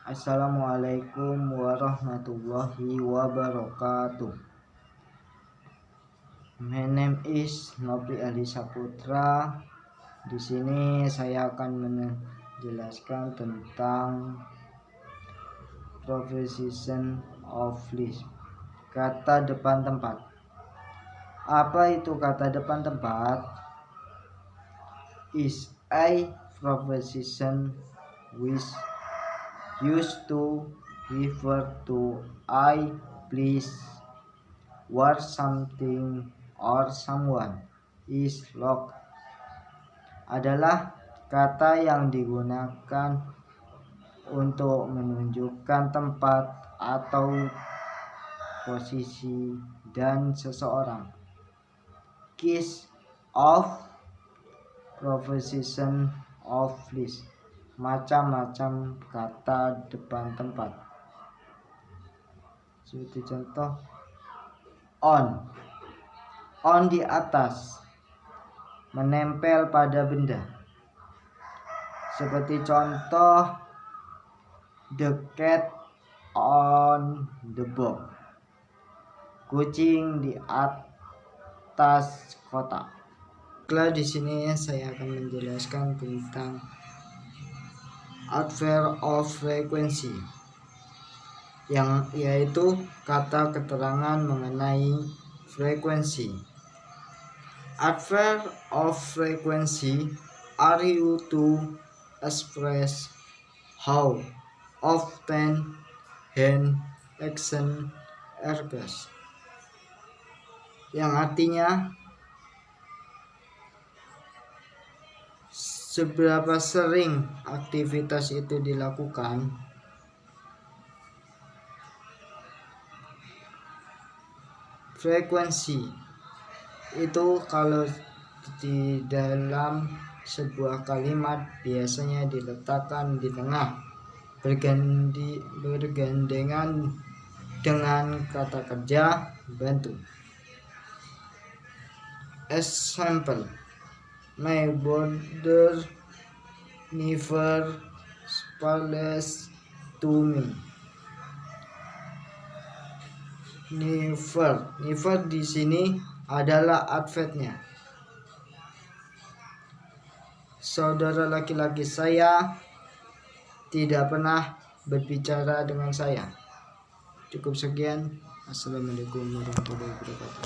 Assalamualaikum warahmatullahi wabarakatuh. My name is Nopri Ali Saputra. Di sini saya akan menjelaskan tentang preposition of list. Kata depan tempat. Apa itu kata depan tempat? Is a preposition which used to refer to a place where something or someone is located. Adalah kata yang digunakan untuk menunjukkan tempat atau posisi dan seseorang. Case of preposition of list. Macam-macam kata depan tempat. Seperti contoh, on di atas, menempel pada benda. Seperti contoh, the cat on the box, kucing di atas kotak. Di sini saya akan menjelaskan tentang adverb of frequency, yang yaitu kata keterangan mengenai frekuensi. Adverb of frequency are used to express how often an action occurs, yang artinya seberapa sering aktivitas itu dilakukan. Frekuensi itu kalau di dalam sebuah kalimat biasanya diletakkan di tengah, bergandengan dengan kata kerja bantu. Example, my brother never speaks to me. Never di sini adalah adverbnya. Saudara laki-laki saya tidak pernah berbicara dengan saya. Cukup sekian. Assalamualaikum warahmatullahi wabarakatuh.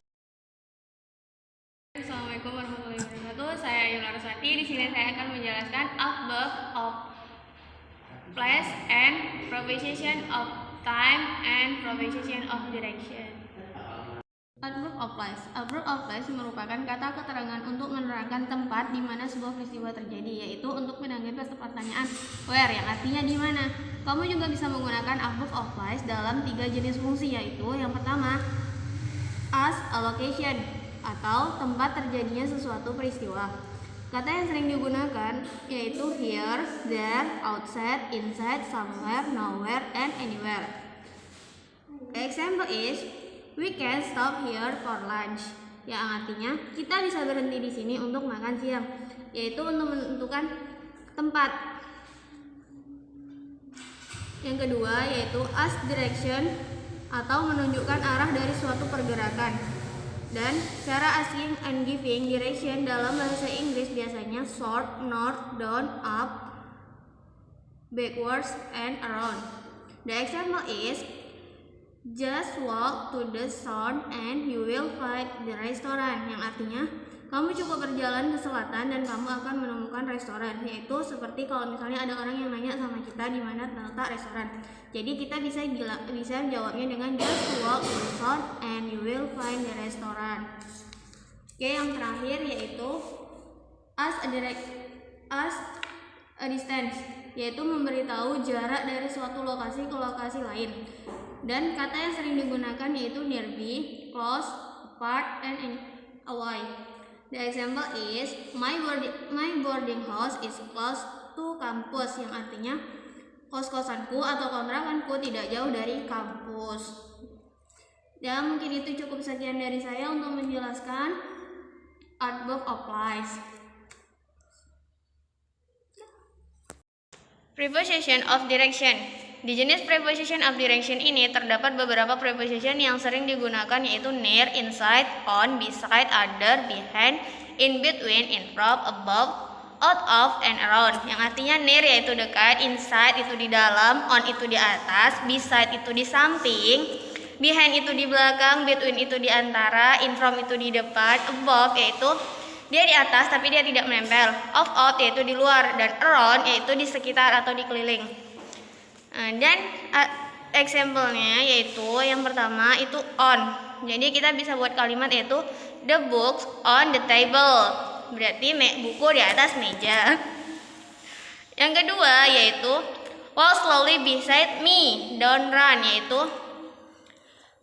Assalamualaikum warahmatullahi wabarakatuh. Saya Yula Ruswati. Di sini saya akan menjelaskan adverb of place and preposition of time and preposition of direction. Adverb of place. Adverb of place merupakan kata keterangan untuk menerangkan tempat di mana sebuah peristiwa terjadi, yaitu untuk menanggapi pertanyaan where, yang artinya di mana. Kamu juga bisa menggunakan adverb of place dalam 3 jenis fungsi, yaitu yang pertama as a location, atau tempat terjadinya sesuatu peristiwa. Kata yang sering digunakan yaitu here, there, outside, inside, somewhere, nowhere, and anywhere. Example is we can stop here for lunch, yang artinya kita bisa berhenti di sini untuk makan siang, yaitu untuk menentukan tempat. Yang kedua yaitu as direction, atau menunjukkan arah dari suatu pergerakan. Dan cara asking and giving direction dalam bahasa Inggris biasanya south, north, down, up, backwards, and around. The example is just walk to the south and you will find the restaurant, yang artinya kamu cukup berjalan ke selatan dan kamu akan menemukan restoran. Yaitu seperti kalau misalnya ada orang yang nanya sama kita di mana terletak restoran, jadi kita bisa jawabnya dengan just walk to the south and you will find the restaurant. Oke, yang terakhir yaitu as a distance, yaitu memberitahu jarak dari suatu lokasi ke lokasi lain. Dan kata yang sering digunakan yaitu nearby, close, apart, and away. The example is my boarding house is close to campus, yang artinya kos-kosanku atau kontrakanku tidak jauh dari kampus. Dan mungkin itu cukup sekian dari saya untuk menjelaskan adverb of place. Preposition of direction. Di jenis preposition of direction ini terdapat beberapa preposition yang sering digunakan, yaitu near, inside, on, beside, under, behind, in between, in front, above, out of, and around. Yang artinya near yaitu dekat, inside itu di dalam, on itu di atas, beside itu di samping, behind itu di belakang, between itu di antara, in front itu di depan, above yaitu dia di atas tapi dia tidak menempel, out yaitu di luar, dan around yaitu di sekitar atau di keliling. Dan example-nya yaitu yang pertama itu on. Jadi kita bisa buat kalimat yaitu the books on the table, berarti buku di atas meja. Yang kedua yaitu walk slowly beside me, don't run, yaitu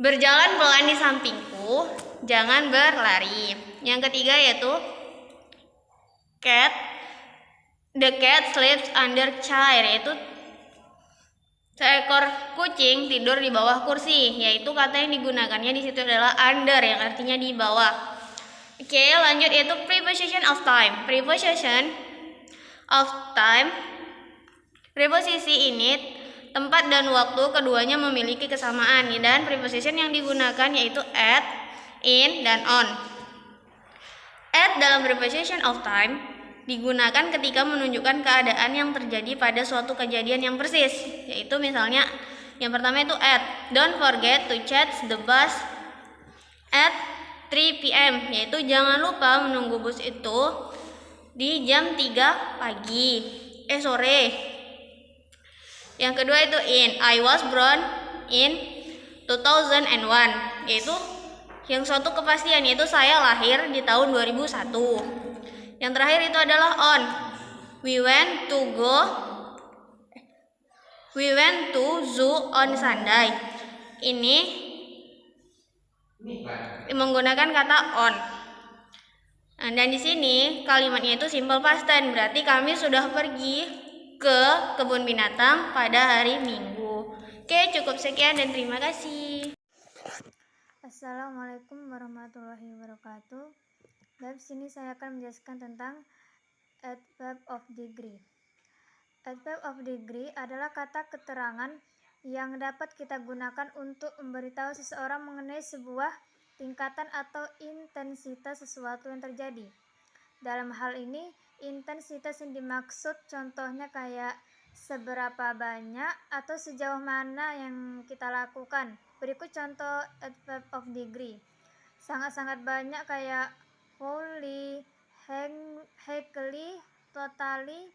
berjalan pelan di sampingku, jangan berlari. Yang ketiga yaitu the cat sleeps under chair, yaitu seekor kucing tidur di bawah kursi, yaitu kata yang digunakannya di situ adalah under yang artinya di bawah. Oke, lanjut yaitu preposition of time. Preposition of time, preposisi ini tempat dan waktu keduanya memiliki kesamaan, dan preposition yang digunakan yaitu at, in, dan on. At dalam preposition of time digunakan ketika menunjukkan keadaan yang terjadi pada suatu kejadian yang persis, yaitu misalnya yang pertama itu at don't forget to catch the bus at 3 p.m., yaitu jangan lupa menunggu bus itu di jam 3 sore. Yang kedua itu in I was born in 2001, yaitu yang suatu kepastian, yaitu saya lahir di tahun 2001. Yang terakhir itu adalah on we went to zoo on Sunday. Ini menggunakan kata on. Dan di sini kalimatnya itu simple past tense, berarti kami sudah pergi ke kebun binatang pada hari Minggu. Oke, cukup sekian dan terima kasih. Assalamualaikum warahmatullahi wabarakatuh. Di sini saya akan menjelaskan tentang adverb of degree. Adverb of degree adalah kata keterangan yang dapat kita gunakan untuk memberitahu seseorang mengenai sebuah tingkatan atau intensitas sesuatu yang terjadi. Dalam hal ini, intensitas yang dimaksud contohnya kayak seberapa banyak atau sejauh mana yang kita lakukan. Berikut contoh adverb of degree. Sangat-sangat banyak kayak wholly, highly, totally,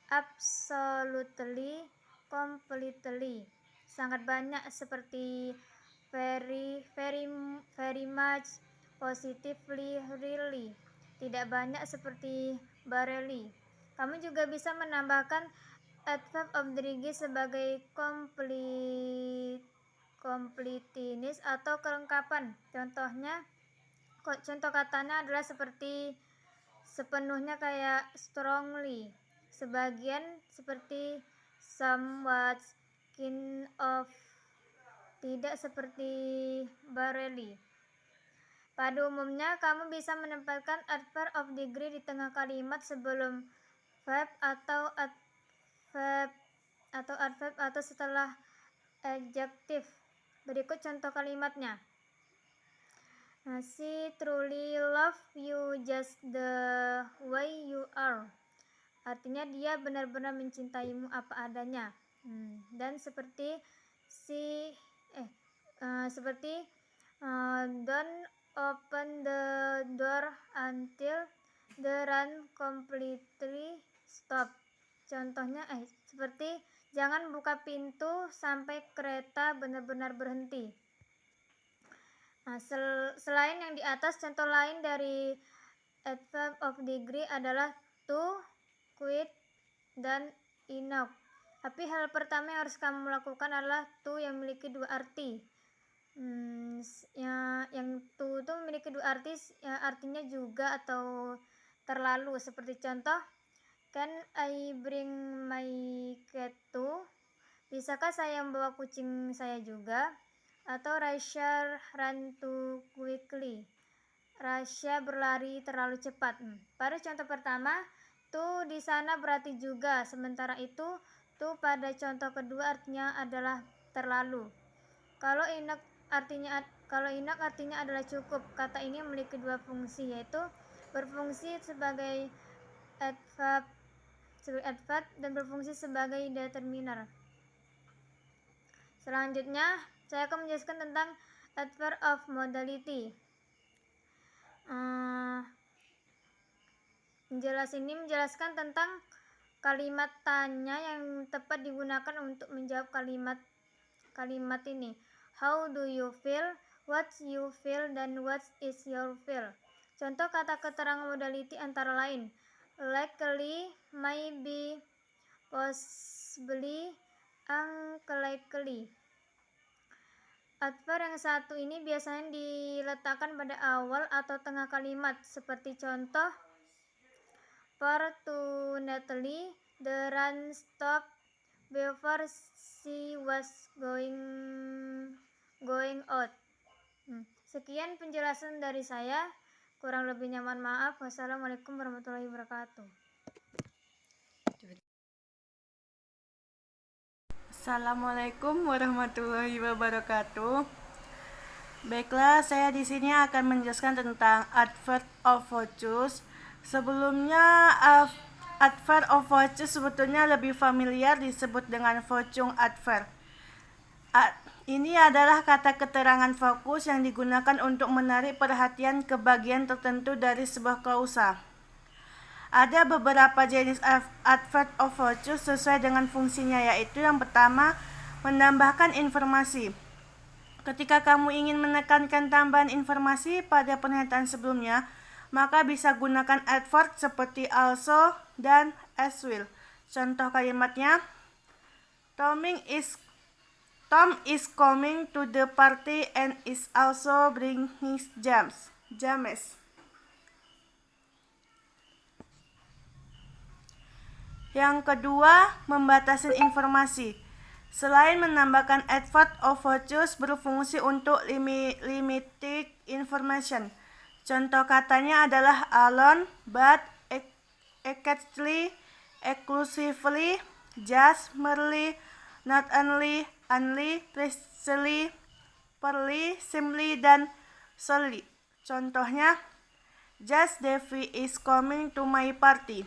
absolutely, completely. Sangat banyak seperti very, very much, positively, really. Tidak banyak seperti barely. Kamu juga bisa menambahkan adverb of degree sebagai completeness atau kelengkapan. Contoh katanya adalah seperti sepenuhnya kayak strongly, sebagian seperti somewhat, kind of, tidak seperti barely. Pada umumnya kamu bisa menempatkan adverb of degree di tengah kalimat sebelum verb atau adverb atau setelah adjective. Berikut contoh kalimatnya. She truly love you just the way you are. Artinya dia benar-benar mencintaimu apa adanya. Dan seperti don't open the door until the run completely stop. Contohnya seperti jangan buka pintu sampai kereta benar-benar berhenti. Selain yang di atas, contoh lain dari adverb of degree adalah to, quit, dan enough. Tapi hal pertama yang harus kamu lakukan adalah to yang memiliki dua arti. Yang to itu memiliki dua arti, artinya juga atau terlalu. Seperti contoh, can I bring my cat too? Bisakah saya membawa kucing saya juga? Atau Rasya run too quickly. Rasya berlari terlalu cepat. Pada contoh pertama, to di sana berarti juga, sementara itu yaitu pada contoh kedua artinya adalah terlalu. Kalau enough artinya adalah cukup. Kata ini memiliki dua fungsi, yaitu berfungsi sebagai adverb dan berfungsi sebagai determiner. Selanjutnya, saya akan menjelaskan tentang adverb of modality. Menjelaskan tentang kalimat tanya yang tepat digunakan untuk menjawab kalimat ini. How do you feel? What you feel? Dan what is your feel? Contoh kata keterangan modality antara lain likely, maybe, possibly, unlikely. Adverb yang satu ini biasanya diletakkan pada awal atau tengah kalimat, seperti contoh fortunately, the run stopped before she was going out. Sekian penjelasan dari saya. Kurang lebihnya mohon maaf. Wassalamualaikum warahmatullahi wabarakatuh. Assalamualaikum warahmatullahi wabarakatuh. Baiklah, saya di sini akan menjelaskan tentang adverb of virtues. Sebelumnya, adverb of virtues sebetulnya lebih familiar disebut dengan virtue adverb. Ini adalah kata keterangan fokus yang digunakan untuk menarik perhatian ke bagian tertentu dari sebuah klausa. Ada beberapa jenis adverb of virtues sesuai dengan fungsinya, yaitu yang pertama, menambahkan informasi. Ketika kamu ingin menekankan tambahan informasi pada pernyataan sebelumnya, maka bisa gunakan adverb seperti also dan as will. Contoh kalimatnya, Tom is coming to the party and is also bringing his jams. Yang kedua, membatasi informasi. Selain menambahkan adverb of virtues berfungsi untuk limited information. Contoh katanya adalah alone, but, exactly, exclusively, just, merely, not only, precisely, purely, simply, dan solely. Contohnya, just Devi is coming to my party.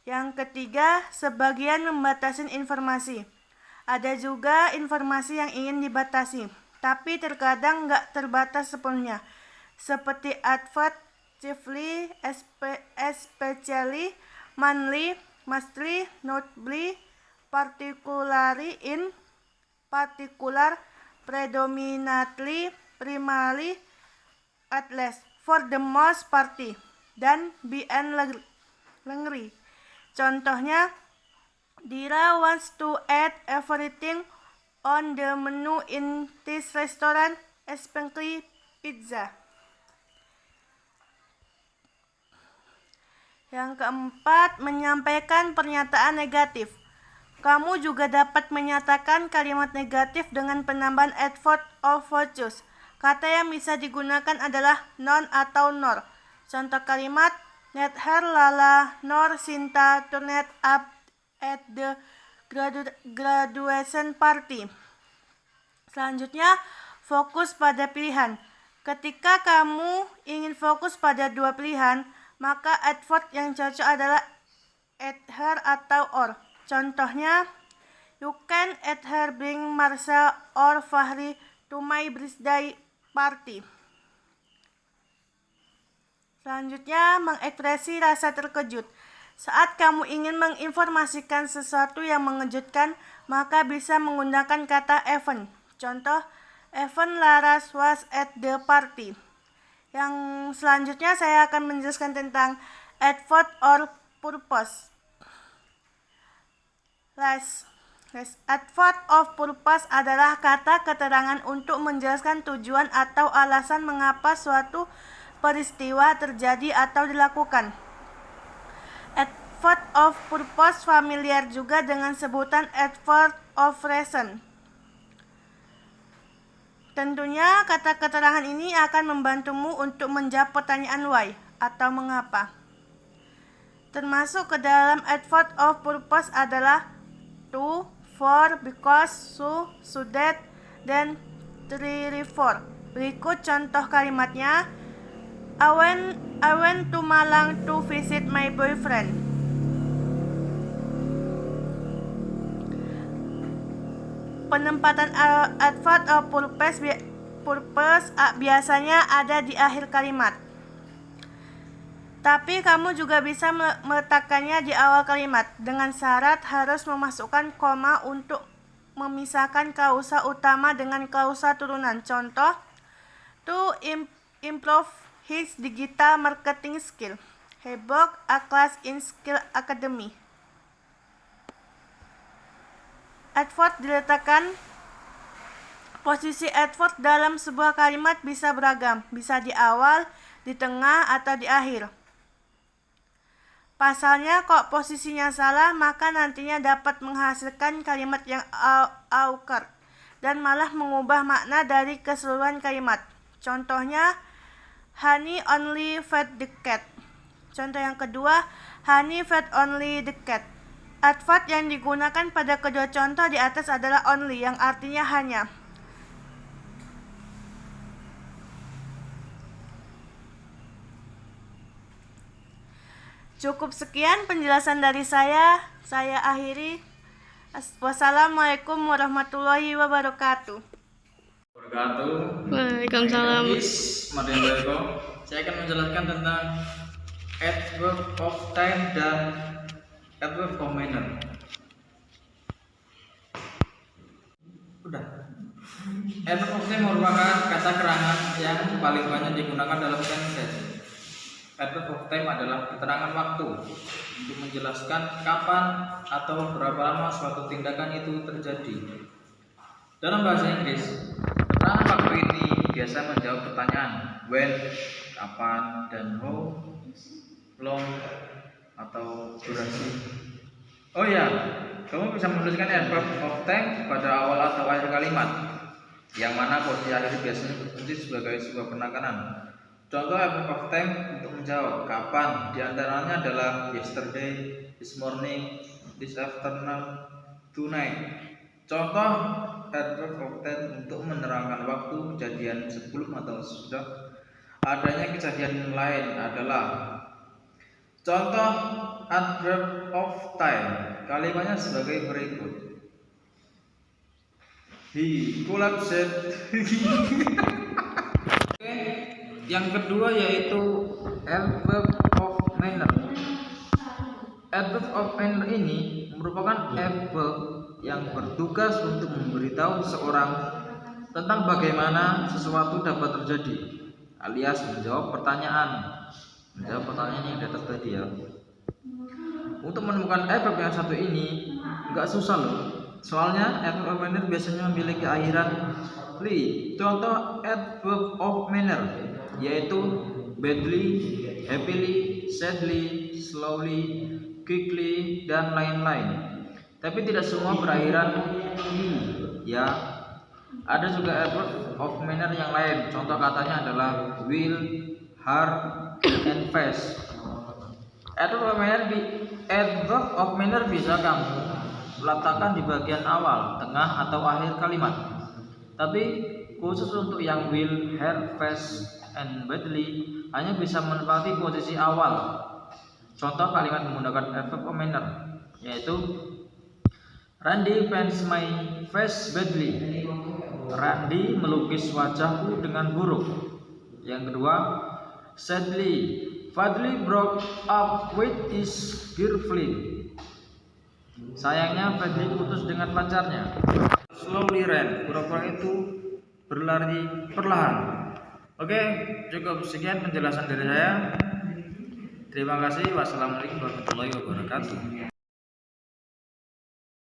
Yang ketiga, sebagian membatasi informasi. Ada juga informasi yang ingin dibatasi, tapi terkadang nggak terbatas sepenuhnya. Seperti adverb chiefly, especially, mainly, mostly, notably, particularly, in particular, predominantly, primarily, at least, for the most part, dan beyond lengri. Contohnya, Dira wants to add everything on the menu in this restaurant, especially pizza. Yang keempat, menyampaikan pernyataan negatif. Kamu juga dapat menyatakan kalimat negatif dengan penambahan adverb of virtues. Kata yang bisa digunakan adalah non atau nor. Contoh kalimat, neither Lala nor Sinta turned up at the graduation party. Selanjutnya, fokus pada pilihan. Ketika kamu ingin fokus pada dua pilihan, maka adverb yang cocok adalah either atau or. Contohnya, you can either bring Marsha or Fahri to my birthday party. Selanjutnya, mengekspresi rasa terkejut. Saat kamu ingin menginformasikan sesuatu yang mengejutkan, maka bisa menggunakan kata even. Contoh, even Laras was at the party. Yang selanjutnya saya akan menjelaskan tentang adverb or purpose. Adverb of purpose adalah kata keterangan untuk menjelaskan tujuan atau alasan mengapa suatu peristiwa terjadi atau dilakukan. Adverb of purpose familiar juga dengan sebutan adverb of reason. Tentunya kata keterangan ini akan membantumu untuk menjawab pertanyaan why atau mengapa. Termasuk ke dalam adverb of purpose adalah to, for, because, so that, dan 3, for. Berikut contoh kalimatnya. I went to Malang to visit my boyfriend. Penempatan adverb of purpose biasanya ada di akhir kalimat. Tapi kamu juga bisa meletakkannya di awal kalimat dengan syarat harus memasukkan koma untuk memisahkan klausa utama dengan klausa turunan. Contoh, to improve his digital marketing skill. He booked a class in Skill Academy. Adverb diletakkan. Posisi adverb dalam sebuah kalimat bisa beragam, bisa di awal, di tengah, atau di akhir. Pasalnya, kok posisinya salah, maka nantinya dapat menghasilkan kalimat yang awkward dan malah mengubah makna dari keseluruhan kalimat. Contohnya, Honey only fed the cat. Contoh yang kedua, Honey fed only the cat. Adverb yang digunakan pada kedua contoh di atas adalah only, yang artinya hanya. Cukup sekian penjelasan dari saya akhiri. Wassalamualaikum warahmatullahi wabarakatuh. Waalaikumsalam. Saya akan menjelaskan tentang adverb of time dan adverb of manner. Adverb of time merupakan kata keterangan yang paling banyak digunakan dalam sentence. Adverb of time adalah keterangan waktu untuk menjelaskan kapan atau berapa lama suatu tindakan itu terjadi. Dalam bahasa Inggris, keterangan waktu ini biasa menjawab pertanyaan when, kapan, dan how long atau durasi. Oh ya, kamu bisa menuliskan adverb of time pada awal atau akhir kalimat, yang mana posisi akhir biasanya berfungsi sebagai sebuah penekanan. Contoh adverb of time untuk menjawab kapan diantaranya adalah yesterday, this morning, this afternoon, tonight. Contoh adverb of time untuk menerangkan waktu kejadian sebelum atau sesudah adanya kejadian lain adalah. Contoh adverb of time kalimatnya sebagai berikut. He collapsed. Yang kedua yaitu adverb of manner. Adverb of manner ini merupakan adverb yang bertugas untuk memberitahu seseorang tentang bagaimana sesuatu dapat terjadi, alias menjawab pertanyaan. Menjawab pertanyaan yang di atas tadi ya. Untuk menemukan adverb yang satu ini nggak susah loh. Soalnya adverb of manner biasanya memiliki akhiran li. Contoh adverb of manner yaitu badly, happily, sadly, slowly, quickly, dan lain-lain. Tapi tidak semua berakhiran li ya. Ada juga adverb of manner yang lain. Contoh katanya adalah will, hard, and fast. Adverb of manner bisa kamu letakkan di bagian awal, tengah, atau akhir kalimat. Tapi khusus untuk yang will, hard, fast, and badly hanya bisa menempati posisi awal. Contoh kalimat menggunakan adverb of manner yaitu Randy paints my face badly. Randy melukis wajahku dengan buruk. Yang kedua, sadly, Fadli broke up with his girlfriend. Sayangnya Fadli putus dengan pacarnya. Slowly ran, pura-pura itu berlari perlahan. Oke, cukup sekian penjelasan dari saya. Terima kasih. Wassalamualaikum warahmatullahi wabarakatuh.